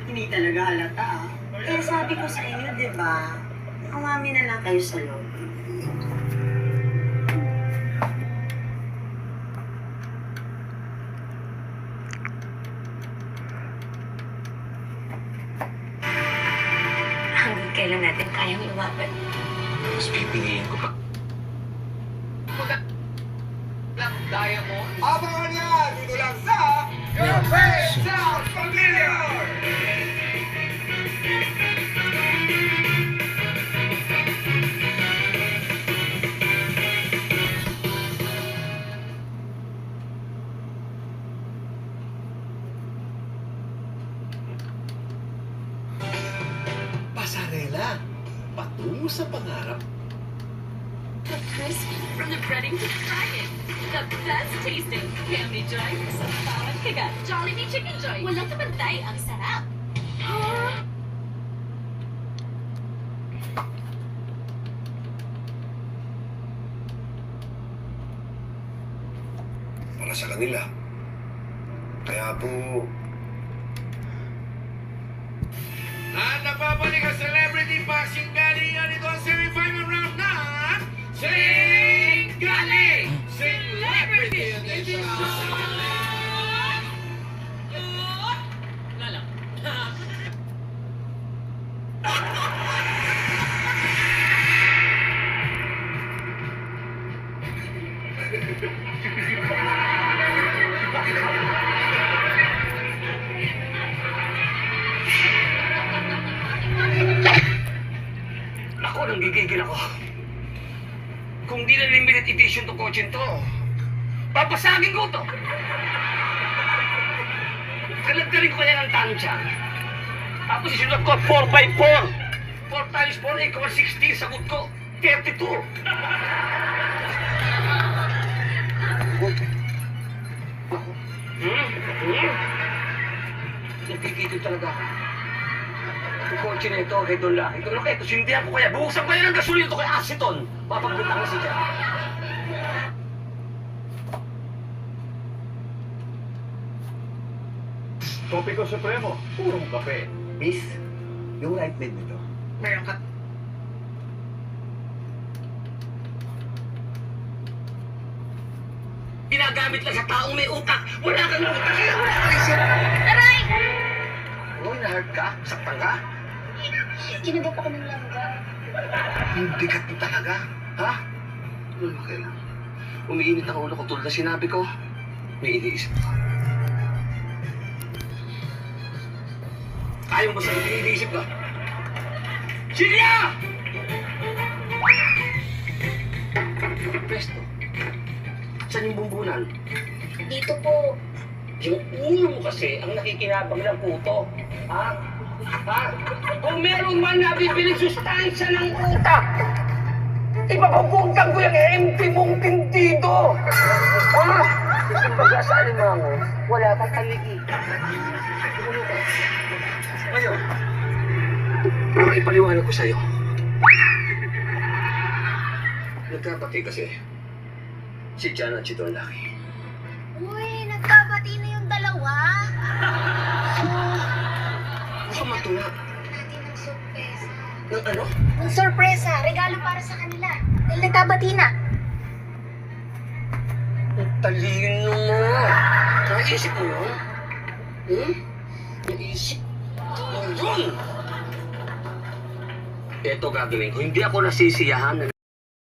Hindi talaga halata ah. Kaya sabi ko sa inyo, di ba? Umami na lang kayo sa loob. Hanggang kailan natin kayang iwapan? Mas pipiliin ko pa. Diamond. Abangan yan! Dito lang sa Your Face Sounds Familiar! Pasarela. Patungo sa pangarap. The crisp from the breading to the frying. The best tasting. Family Joy sa bawat kagat. Jollibee Chicken Joy. Walang kapantay ang sarap. Para sa kanila. Kaya po... At napapalik ang celebrity boxing galingan ito ang semi-final round na Sing Gali! Celebrity Edition! Lala. Ako, nang gigigil ako. Kung di na limited edition to kotse to, papasagin ko to. Kalagkarin ko yan ang tansya. Tapos isunod ko, 4x4. 4 times 4 equals 16. Sagot ko, 32. Nagkikitid talaga ako. Ang kotse na ito, kay Don Lucky. Don Lucky, ito sindihan ko kaya. Buksan ko yan ng gasolina ito kay Aceton. Papagbutang na siya. Topiko Supremo, purong kape. Miss, yung right mid nito. Meron ka. Ginagamit lang sa taong may utak. Wala kang utak. Kaya wala kang isip. Aray! Uy, na-hurt ka? Saktan ka? Kinabot ako ng langga. Ang bigat mo talaga. Ha? Okay lang. Umiinit ang ulo ko tulad na sinabi ko. May iniisip ko. Kaya mo ba sa iniisip ka? Silya! Presto. Saan yung bumbunan? Dito po. Yung ulo mo kasi ang nakikinabang ng puto. Ha? Ha? Kung meron man nabibiling sustansya ng utak, ipapabuntang ko yung empty mong tindido. Ha? Kumbaga sa alimango, wala kang kaligi. Ngayon, para ipaliwanag ko sa'yo. Nagkapatid kasi si Jan at si Don Lucky. Uy, nagkabati na yung dalawa. Baka matuwa. Natin ng sorpresa. Ng ano? Ng sorpresa, regalo para sa kanila. Dahil nagkabati na. Ang talino mo. Naisip mo yun? Naisip mo yun? Ito gagawin ko. Hindi ako nasisiyahan.